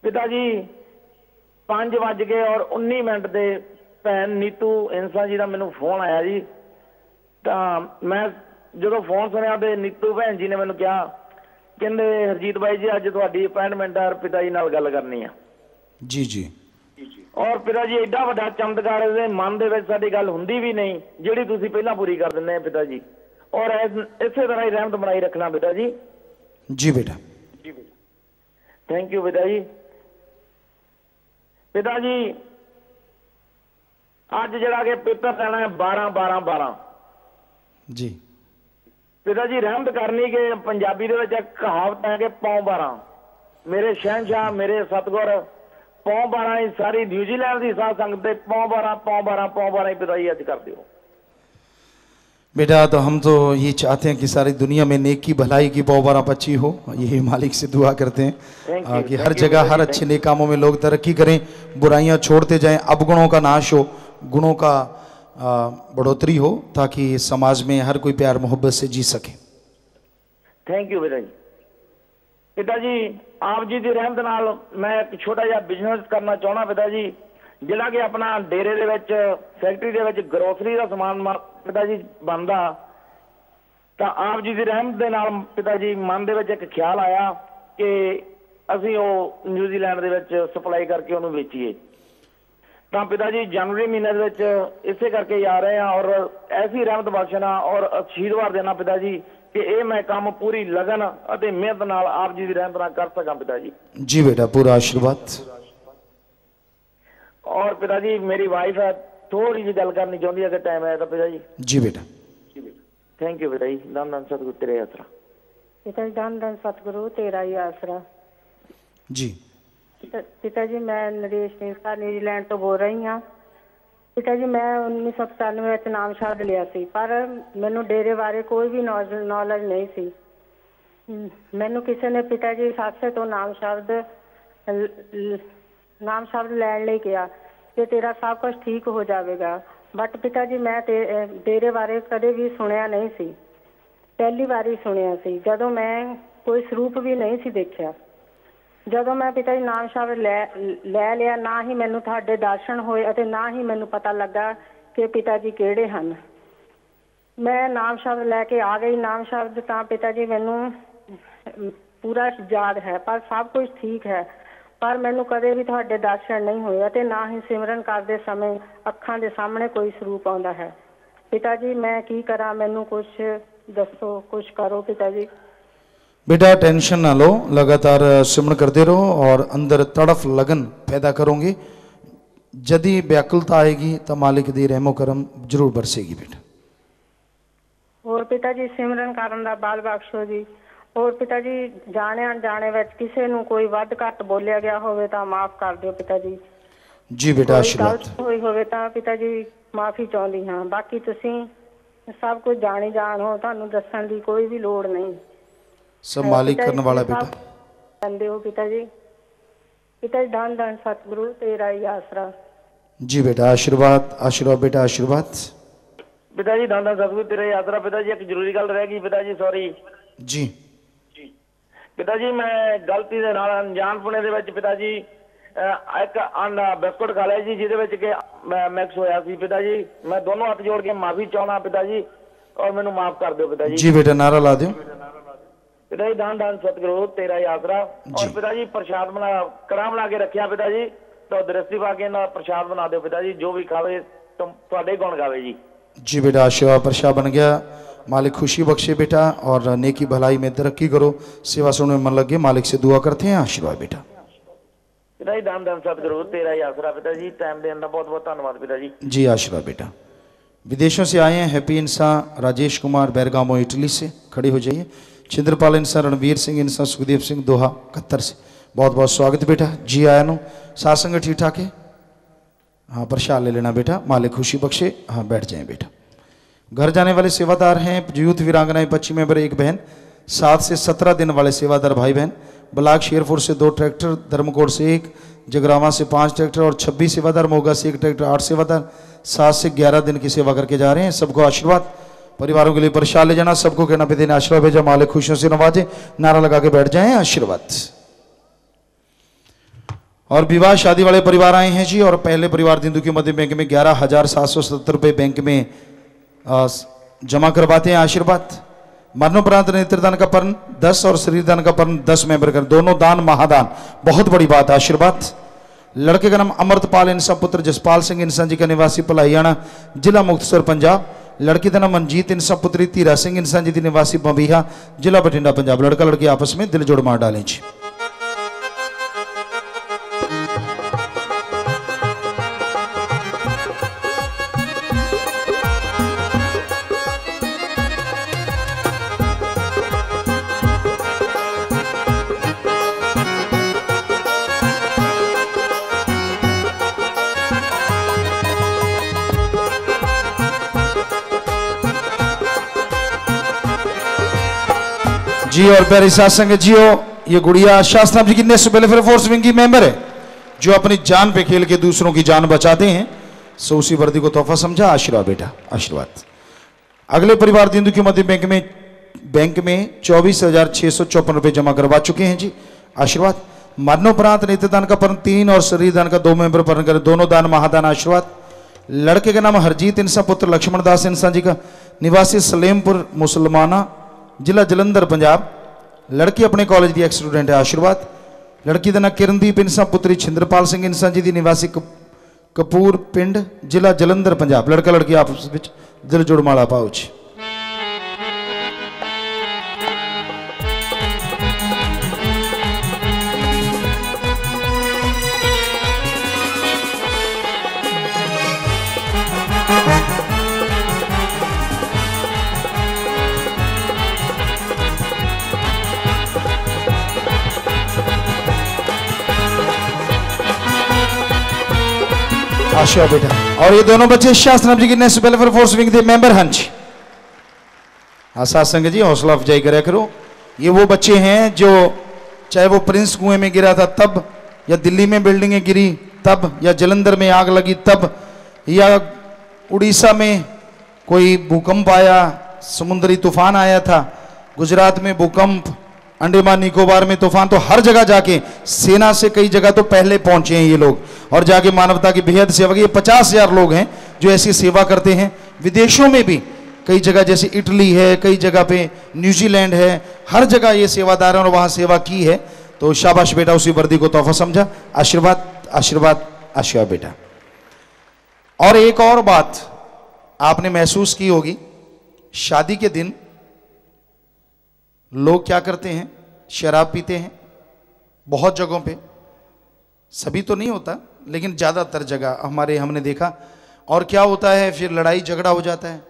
ਪਿਤਾ ਜੀ 5:19 ਦੇ ਭੈਣ ਨੀਤੂ ਇੰਸਾ ਜੀ ਦਾ ਮੈਨੂੰ ਫੋਨ ਆਇਆ ਜੀ। ਤਾਂ ਮੈਂ ਜਦੋਂ ਫੋਨ ਸੁਣਿਆ ਤੇ ਨੀਤੂ ਭੈਣ ਜੀ ਨੇ ਮੈਨੂੰ ਕਿਹਾ, ਕਹਿੰਦੇ ਹਰਜੀਤ ਬਾਈ ਜੀ ਅੱਜ ਤੁਹਾਡੀ ਅਪਾਇੰਟਮੈਂਟ ਆ, ਪਿਤਾ ਜੀ ਨਾਲ ਗੱਲ ਕਰਨੀ ਆ। जी जी। ਔਰ ਪਿਤਾ ਜੀ ਐਡਾ ਵੱਡਾ ਚਮਤਕਾਰ ਇਹਦੇ ਮਨ ਦੇ ਵਿੱਚ ਸਾਡੀ ਗੱਲ ਹੁੰਦੀ ਵੀ ਨਹੀਂ ਜਿਹੜੀ ਤੁਸੀਂ ਪਹਿਲਾਂ ਪੂਰੀ ਕਰ ਦਿੰਦੇ ਆ ਪਿਤਾ ਜੀ। ਔਰ ਇਸੇ ਤਰ੍ਹਾਂ ਹੀ ਰਹਿਮਤ ਬਣਾਈ ਰੱਖਣਾ ਪਿਤਾ ਜੀ। जी बेटा। ਥੈਂਕ ਯੂ ਪਿਤਾ ਜੀ। ਪਿਤਾ ਜੀ ਅੱਜ ਜਿਹੜਾ ਕਿ ਪੇਪਰ ਲੈਣਾ ਹੈ 12-12-12। जी। ਪਿਤਾ ਜੀ ਰਹਿਮਤ ਕਰਨੀ ਕਿ ਪੰਜਾਬੀ ਦੇ ਵਿੱਚ ਇੱਕ ਕਹਾਵਤ ਹੈ ਕਿ ਪੌਂ 12। ਮੇਰੇ ਸ਼ਹਿਨशाह ਮੇਰੇ ਸਤਿਗੁਰ ਪੌਂ 12 ਹੀ ਸਾਰੀ ਨਿਊਜ਼ੀਲੈਂਡ ਦੀ ਸਾਧ ਸੰਗਤ ਤੇ ਪੌਂ 12 ਹੀ ਪਿਤਾ ਜੀ ਅੱਜ ਕਰ ਦਿਓ। बेटा तो हम तो ये चाहते हैं कि सारी दुनिया में नेकी भलाई की पौबारा पची हो, यही मालिक से दुआ करते हैं कि हर जगह हर अच्छे नेक कामों में लोग तरक्की करें, बुराइयां छोड़ते जाएं, अवगुणों का नाश हो, गुणों का बढ़ोतरी हो, ताकि समाज में हर कोई प्यार मोहब्बत से जी सके। ਥੈਂਕ ਯੂ ਪਿਤਾ ਜੀ। ਪਿਤਾ ਜੀ ਆਪ ਜੀ ਦੀ ਰਹਿਮਤ ਨਾਲ ਮੈਂ ਇੱਕ ਛੋਟਾ ਜਿਹਾ ਬਿਜ਼ਨਸ ਕਰਨਾ ਚਾਹੁੰਦਾ ਪਿਤਾ ਜੀ, ਜਿਹੜਾ ਕਿ ਆਪਣਾ ਡੇਰੇ ਦੇ ਵਿੱਚ ਫੈਕਟਰੀ ਦੇ ਵਿੱਚ ਗਰੋਸਰੀ ਦਾ ਸਮਾਨ ਪਿਤਾ ਜੀ ਬਣਦਾ। ਤਾਂ ਆਪ ਜੀ ਦੀ ਰਹਿਮਤ ਦੇ ਨਾਲ ਪਿਤਾ ਜੀ ਮਨ ਦੇ ਵਿੱਚ ਇੱਕ ਖਿਆਲ ਆਇਆ ਕਿ ਅਸੀਂ ਉਹ ਨਿਊਜ਼ੀਲੈਂਡ ਦੇ ਵਿੱਚ ਸਪਲਾਈ ਕਰਕੇ ਉਹਨੂੰ ਵੇਚੀਏ। ਤਾਂ ਪਿਤਾ ਜੀ ਜਨਵਰੀ ਮਹੀਨੇ ਦੇ ਵਿੱਚ ਇਸੇ ਕਰਕੇ ਆ ਰਹੇ ਹਾਂ ਔਰ ਐਸੀ ਰਹਿਮਤ ਬਖਸ਼ਣਾ ਔਰ ਆਸ਼ੀਰਵਾਦ ਦੇਣਾ ਪਿਤਾ ਜੀ ਕਿ ਇਹ ਮੈਂ ਕੰਮ ਪੂਰੀ ਲਗਨ ਅਤੇ ਮਿਹਨਤ ਨਾਲ ਆਪ ਜੀ ਦੀ ਰਹਿਮਤ ਨਾਲ ਕਰ ਸਕਾਂ ਪਿਤਾ ਜੀ। जी बेटा पूरा आशीर्वाद। ਔਰ ਪਿਤਾ ਜੀ ਮੇਰੀ ਵਾਈਫ ਹੈ, ਥੋੜੀ ਜਿਹੀ ਗੱਲ ਕਰਨੀ ਚਾਹੁੰਦੀ ਹੈ ਅਗਰ ਟਾਈਮ ਹੈ ਤਾਂ ਪਿਤਾ ਜੀ। जी बेटा। ਥੈਂਕ ਯੂ ਪਿਤਾ ਜੀ। ਧੰਨ ਧੰਨ ਸਤਿਗੁਰੂ ਤੇਰੇ ਆਸਰਾ। ਪਿਤਾ ਜੀ ਧੰਨ ਧੰਨ ਸਤਿਗੁਰੂ ਤੇਰਾ ਹੀ ਆਸਰਾ। जी। ਪਿਤਾ ਜੀ ਮੈਂ ਨਰੇਸ਼ ਨਿੰਸਾ ਨਿਊਜ਼ੀਲੈਂਡ ਤੋਂ ਬੋਲ ਰਹੀ ਹਾਂ। ਪਿਤਾ ਜੀ ਮੈਂ 1997 ਵਿੱਚ ਨਾਮ ਸ਼ਬਦ ਲਿਆ ਸੀ, ਪਰ ਮੈਨੂੰ ਡੇਰੇ ਬਾਰੇ ਕੋਈ ਵੀ ਨੌਲੇਜ ਨਹੀਂ ਸੀ। ਮੈਨੂੰ ਕਿਸੇ ਨੇ ਪਿਤਾ ਜੀ ਸਾਸੇ ਤੋਂ ਨਾਮ ਸ਼ਬਦ ਲੈਣ ਲਈ ਕਿਹਾ ਕਿ ਤੇਰਾ ਸਭ ਕੁਝ ਠੀਕ ਹੋ ਜਾਵੇਗਾ। ਬਟ ਪਿਤਾ ਜੀ ਮੈਂ ਡੇਰੇ ਬਾਰੇ ਕਦੇ ਵੀ ਸੁਣਿਆ ਨਹੀਂ ਸੀ, ਪਹਿਲੀ ਵਾਰੀ ਸੁਣਿਆ ਸੀ, ਜਦੋਂ ਮੈਂ ਕੋਈ ਸਰੂਪ ਵੀ ਨਹੀਂ ਸੀ ਦੇਖਿਆ। ਜਦੋਂ ਮੈਂ ਪਿਤਾ ਜੀ ਨਾਮ ਸ਼ਬਦ ਲੈ ਲਿਆ, ਨਾ ਹੀ ਮੈਨੂੰ ਤੁਹਾਡੇ ਦਰਸ਼ਨ ਹੋਏ ਅਤੇ ਨਾ ਹੀ ਮੈਨੂੰ ਪਤਾ ਲੱਗਾ ਕਿ ਪਿਤਾ ਜੀ ਕਿਹੜੇ ਹਨ। ਮੈਂ ਨਾਮ ਸ਼ਬਦ ਲੈ ਕੇ ਆ ਗਈ। ਨਾਮ ਸ਼ਬਦ ਤਾਂ ਪਿਤਾ ਜੀ ਮੈਨੂੰ ਪੂਰਾ ਯਾਦ ਹੈ, ਪਰ ਸਭ ਕੁਝ ਠੀਕ ਹੈ, ਪਰ ਮੈਨੂੰ ਕਦੇ ਵੀ ਤੁਹਾਡੇ ਦਰਸ਼ਨ ਨਹੀਂ ਹੋਏ ਅਤੇ ਨਾ ਹੀ ਸਿਮਰਨ ਕਰਦੇ ਸਮੇਂ ਅੱਖਾਂ ਦੇ ਸਾਹਮਣੇ ਕੋਈ ਸਰੂਪ ਆਉਂਦਾ ਹੈ। ਪਿਤਾ ਜੀ ਮੈਂ ਕੀ ਕਰਾਂ, ਮੈਨੂੰ ਕੁਝ ਦੱਸੋ, ਕੁਝ ਕਰੋ ਪਿਤਾ ਜੀ। बेटा टेंशन ना लो, लगातार सिमरण करते रहो और अंदर तड़फ लगन पैदा करोगे। यदि व्याकुलता आएगी तो मालिक दी रहमो करम जरूर बरसेगी बेटा। और पिता जी सिमरन ਕਰਨ ਦਾ ਬਲ ਬਖਸ਼ੋ ਜੀ। और पिता जी ਜਾਣੇ ਅਣਜਾਣੇ ਵਿੱਚ ਕਿਸੇ ਨੂੰ ਕੋਈ ਵੱਧ ਘੱਟ ਬੋਲਿਆ ਗਿਆ ਹੋਵੇ ਤਾਂ ਮਾਫ ਕਰ ਦਿਓ ਪਿਤਾ ਜੀ। जी बेटा आशीर्वाद। ਹੋਈ ਹੋਵੇ ਤਾਂ ਪਿਤਾ ਜੀ ਮਾਫੀ ਚਾਹੁੰਦੀ ਹਾਂ। ਬਾਕੀ ਤੁਸੀਂ ਸਭ ਕੁਝ ਜਾਣੀ ਜਾਣ ਹੋ, ਤੁਹਾਨੂੰ ਦੱਸਣ ਦੀ ਕੋਈ ਵੀ ਲੋੜ ਨਹੀਂ। सब मालिक करने वाला बेटा। ਕਹਿੰਦੇ ਹੋ ਪਿਤਾ ਜੀ। ਪਿਤਾ ਜੀ ਧੰਨ ਧੰਨ ਸਤਿਗੁਰੂ ਤੇਰਾ ਹੀ ਆਸਰਾ। जी बेटा आशीर्वाद। आशीर्वाद बेटा आशीर्वाद। ਪਿਤਾ ਜੀ ਧੰਨ ਧੰਨ ਸਤਿਗੁਰੂ ਤੇਰੇ ਆਸਰਾ। ਪਿਤਾ ਜੀ ਇੱਕ ਜ਼ਰੂਰੀ ਗੱਲ ਰਹਿ ਗਈ ਪਿਤਾ ਜੀ, ਸੌਰੀ। जी। ਪਿਤਾ ਜੀ ਮੈਂ ਗਲਤੀ ਦੇ ਨਾਲ ਅਣਜਾਣਪੁਣੇ ਦੇ ਵਿੱਚ ਪਿਤਾ ਜੀ ਇੱਕ ਬਿਸਕੁਟ ਖਾ ਲਿਆ ਜੀ, ਜਿਹਦੇ ਵਿੱਚ ਕਿ ਮਿਕਸ ਹੋਇਆ ਸੀ। ਪਿਤਾ ਜੀ ਮੈਂ ਦੋਨੋਂ ਹੱਥ ਜੋੜ ਕੇ ਮਾਫੀ ਚਾਹੁੰਦਾ ਪਿਤਾ ਜੀ, ਔਰ ਮੈਨੂੰ ਮਾਫ ਕਰ ਦਿਓ ਪਿਤਾ ਜੀ। जी बेटा नारा ला दो। ਪਿਤਾ ਜੀ ਧੰਨ ਧੰਨ ਸਤਿਗੁਰੂ ਤੇਰਾ ਹੀ ਆਸਰਾ। ਔਰ ਪਿਤਾ ਜੀ ਪ੍ਰਸ਼ਾਦ ਕੜਾਹ ਬਣਾ ਕੇ ਰੱਖਿਆ ਪਿਤਾ ਜੀ, ਤਾਂ ਦ੍ਰਿਸ਼ਟੀ ਪਾ ਕੇ ਇਹਨਾਂ ਪ੍ਰਸ਼ਾਦ ਬਣਾ ਦਿਓ ਪਿਤਾ ਜੀ। ਜੋ ਵੀ ਖਾਵੇ ਤੁਹਾਡੇ ਗੁਣ ਗਾਵੇ ਜੀ। जी बेटा, आशीर्वाद प्रशा बन गया। मालिक खुशी बख्शे बेटा, और नेकी भलाई में तरक्की करो, सेवा सुनने में मन लगे। मालिक से दुआ करते हैं, आशीर्वाद बेटा। पिता जी दान दान सतगुरु तेरा ही आसरा पिता जी, टाइम देने का बहुत बहुत धन्यवाद पिता जी। जी आशीर्वाद बेटा। विदेशों से आए हैं हैप्पी इंसान राजेश कुमार बैरगामो इटली से, खड़े हो जाइए। छिंद्रपाल इंसान रणवीर सिंह इंसान सुखदेव सिंह दोहा कतर से, बहुत बहुत स्वागत बेटा। जी आया नो सासंग ठीक ठाक है। हाँ प्रसाद ले लेना बेटा, मालिक खुशी बख्शे। हाँ बैठ जाएं बेटा। घर जाने वाले सेवादार हैं यूथ वीरांगनाएं 25 मेंबर, एक बहन। 7 से 17 दिन वाले सेवादार भाई बहन। ब्लाक शेरपुर से 2 ट्रैक्टर, धर्मकोट से 1, जगरावा से 5 ट्रैक्टर और 26 सेवादार, मोगा से 1 ट्रैक्टर, 8 सेवादार 7 से 11 दिन की सेवा करके जा रहे हैं। सबको आशीर्वाद, परिवारों के लिए प्रसाद ले जाना। सबको कहना पिता ने आशीर्वाद भेजा, मालिक खुशियों से नवाजे। नारा लगा के बैठ जाएं, आशीर्वाद। और विवाह शादी वाले परिवार आए हैं जी। और पहले परिवार दिंदु की मध्य बैंक में 11,777 रुपये बैंक में जमा करवाते हैं, आशीर्वाद। मरणोपरांत नेत्रदान का पर्ण 10 और शरीर दान का पर्ण 10 मेंबर कर, दोनों दान महादान, बहुत बड़ी बात, आशीर्वाद। लड़के का नाम अमृतपाल इंसान पुत्र जसपाल सिंह इंसान जी का, निवासी पलाहियाना, जिला मुक्तसर पंजाब। लड़की का नाम मनजीत इंसान पुत्री तीरा सिंह इंसान जी, निवासी बबीहा, जिला बठिंडा पंजाब। लड़का लड़की आपस में दिल जोड़ मार डालें जी। जी और प्यारी साथ संग जियो। ये गुड़िया शास्त्राम जी की नेशनल वेलफेयर फोर्स विंग की मेंबर है, जो अपनी जान पे खेल के दूसरों की जान बचाते हैं। सो उसी वर्दी को तोहफा समझा, आशीर्वाद बेटा, आशीर्वाद। अगले परिवार दिंदु की मध्य बैंक में 24,654 रुपये जमा करवा चुके हैं जी, आशीर्वाद। मरणोपरांत नेत्रदान का पर्ण 3 और शरीर दान का 2 मेंबर पर्ण करें, दोनों दान महादान, आशीर्वाद। लड़के का नाम हरजीत इंसान पुत्र लक्ष्मण दास इंसान जी का, निवासी सलेमपुर मुसलमाना, जिला जलंधर पंजाब। लड़की अपने कॉलेज की एक स्टूडेंट है, आशीर्वाद। लड़की का नाम किरणदीप इंसान पुत्री छिंद्रपाल सिंह इंसान जी, निवासी कपूर पिंड, जिला जलंधर पंजाब। लड़का लड़की आपस में दिल जोड़ माला पाओ जी। आशीर्वाद बेटा। और ये दोनों बच्चे शास्त्रनाथ जी की नेशनल वेलफेयर फोर्स विंग के मेंबर हैं जी। साथ संग जी हौसला अफजाई करे करो। ये वो बच्चे हैं जो चाहे वो प्रिंस कुएं में गिरा था तब, या दिल्ली में बिल्डिंगें गिरी तब, या जलंधर में आग लगी तब, या उड़ीसा में कोई भूकंप आया, समुद्री तूफान आया था, गुजरात में भूकंप, अंडमान निकोबार में तूफान, तो हर जगह जाके सेना से कई जगह तो पहले पहुंचे हैं ये लोग, और जाके मानवता की बेहद सेवा की। 50,000 लोग हैं जो ऐसी सेवा करते हैं। विदेशों में भी कई जगह, जैसे इटली है, कई जगह पे न्यूजीलैंड है, हर जगह ये सेवादार हैं और वहां सेवा की है। तो शाबाश बेटा, उसी वर्दी को तोहफा समझा, आशीर्वाद, आशीर्वाद, आशीर्वाद बेटा। और एक और बात आपने महसूस की होगी, शादी के दिन लोग क्या करते हैं, शराब पीते हैं बहुत जगहों पे, सभी तो नहीं होता लेकिन ज़्यादातर जगह हमने देखा। और क्या होता है, फिर लड़ाई झगड़ा हो जाता है।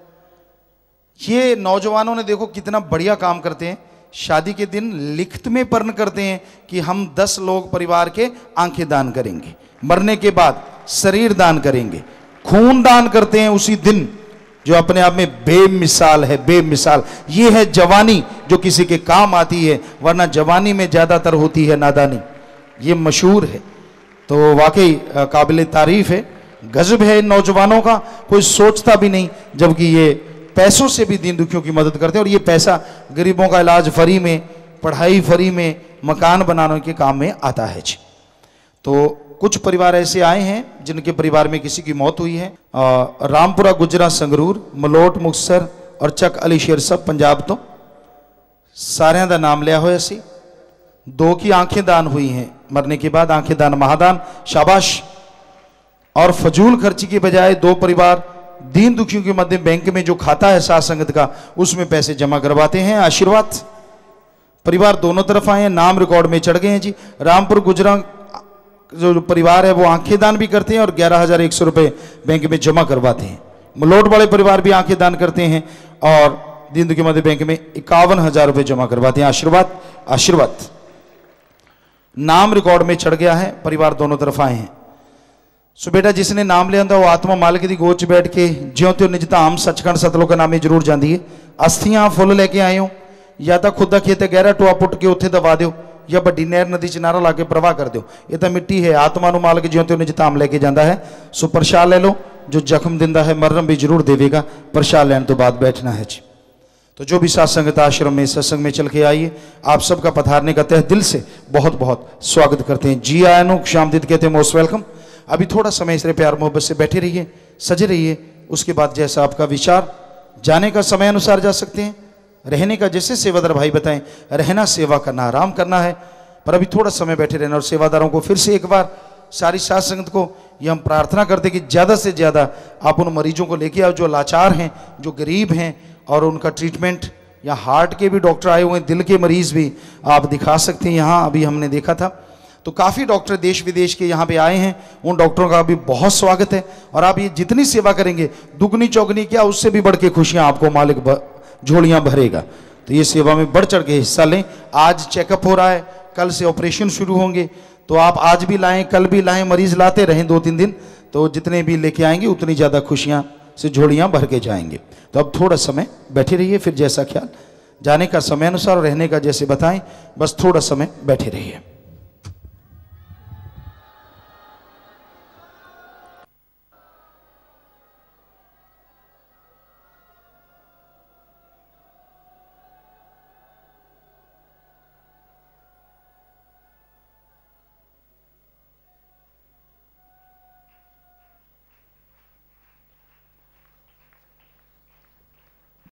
ये नौजवानों ने देखो कितना बढ़िया काम करते हैं, शादी के दिन लिखित में प्रण करते हैं कि हम 10 लोग परिवार के आंखें दान करेंगे, मरने के बाद शरीर दान करेंगे, खून दान करते हैं उसी दिन, जो अपने आप में बेमिसाल है, बेमिसाल। ये है जवानी जो किसी के काम आती है, वरना जवानी में ज्यादातर होती है नादानी। ये मशहूर है, तो वाकई काबिल तारीफ है, गजब है इन नौजवानों का। कोई सोचता भी नहीं, जबकि ये पैसों से भी दीन दुखियों की मदद करते हैं, और ये पैसा गरीबों का इलाज फ्री में, पढ़ाई फ्री में, मकान बनाने के काम में आता है जी। तो कुछ परिवार ऐसे आए हैं जिनके परिवार में किसी की मौत हुई है। रामपुरा, गुजरा, संगरूर, मलोट, मुक्तसर और चक अली शेर सब पंजाब तो सारे का नाम लिया हुआ सी। 2 की आंखें दान हुई हैं मरने के बाद, आंखें दान महादान, शाबाश। और फजूल खर्ची की बजाय 2 परिवार दीन दुखियों के मध्य बैंक में जो खाता है साथ संगत का, उसमें पैसे जमा करवाते हैं। आशीर्वाद परिवार दोनों तरफ आए हैं, नाम रिकॉर्ड में चढ़ गए हैं जी। रामपुर गुजरा जो परिवार है वो आंखें दान भी करते हैं और 11,100 रुपये बैंक में जमा करवाते हैं। मलोट वाले परिवार भी आंखें दान करते हैं और दीन दुखी मध्य बैंक में 51,000 रुपये जमा करवाते हैं। आशीर्वाद आशीर्वाद नाम रिकॉर्ड में चढ़ गया है, परिवार दोनों तरफ आए हैं। सो बेटा जिसने नाम लिया वो आत्मा मालिक की गोद च बैठ के ज्यों त्यों निज धाम सचखंड सतलोक नामे जरूर जाती है। अस्थियां फुल लेके आए हो, या तो खुद का खेत गहरा टोआ पुट के उत्थे दबा दो, या बड़ी नहर नदी च नारा ला के प्रवाह कर दो। ये तो मिट्टी है, आत्मा नु मालिक ज्यों त्यों निज धाम लेके जाता है। सो प्रसाद ले लो, जो जख्म दिंदा है मरम भी जरूर देवेगा। प्रसाद लैन तो बाद बैठना है जी। तो जो भी साथ संगत आश्रम में सत्संग में चल के आइए, आप सबका पधारने का तहे दिल से बहुत बहुत स्वागत करते हैं। जी आयनो शामदीद कहते हैं मोस्ट वेलकम। अभी थोड़ा समय इस प्यार मोहब्बत से बैठे रहिए, सजे रहिए। उसके बाद जैसा आपका विचार, जाने का समय अनुसार जा सकते हैं, रहने का जैसे सेवादार भाई बताएं, रहना सेवा करना आराम करना है, पर अभी थोड़ा समय बैठे रहना। और सेवादारों को फिर से एक बार सारी साथ संगत को ये हम प्रार्थना करते कि ज़्यादा से ज़्यादा आप उन मरीजों को लेके आओ जो लाचार हैं, जो गरीब हैं, और उनका ट्रीटमेंट, या हार्ट के भी डॉक्टर आए हुए हैं, दिल के मरीज़ भी आप दिखा सकते हैं। यहाँ अभी हमने देखा था तो काफ़ी डॉक्टर देश विदेश के यहाँ पे आए हैं, उन डॉक्टरों का भी बहुत स्वागत है। और आप ये जितनी सेवा करेंगे दुगनी चौगनी क्या, उससे भी बढ़ के खुशियाँ आपको मालिक झोलियाँ भरेगा। तो ये सेवा में बढ़ चढ़ के हिस्सा लें। आज चेकअप हो रहा है, कल से ऑपरेशन शुरू होंगे, तो आप आज भी लाएं, कल भी लाएं, मरीज लाते रहें 2-3 दिन, तो जितने भी लेके आएंगे उतनी ज़्यादा खुशियाँ से झोलियाँ भर के जाएंगे। तो अब थोड़ा समय बैठे रहिए, फिर जैसा ख्याल, जाने का समय अनुसार रहने का जैसे बताएं, बस थोड़ा समय बैठे रहिए।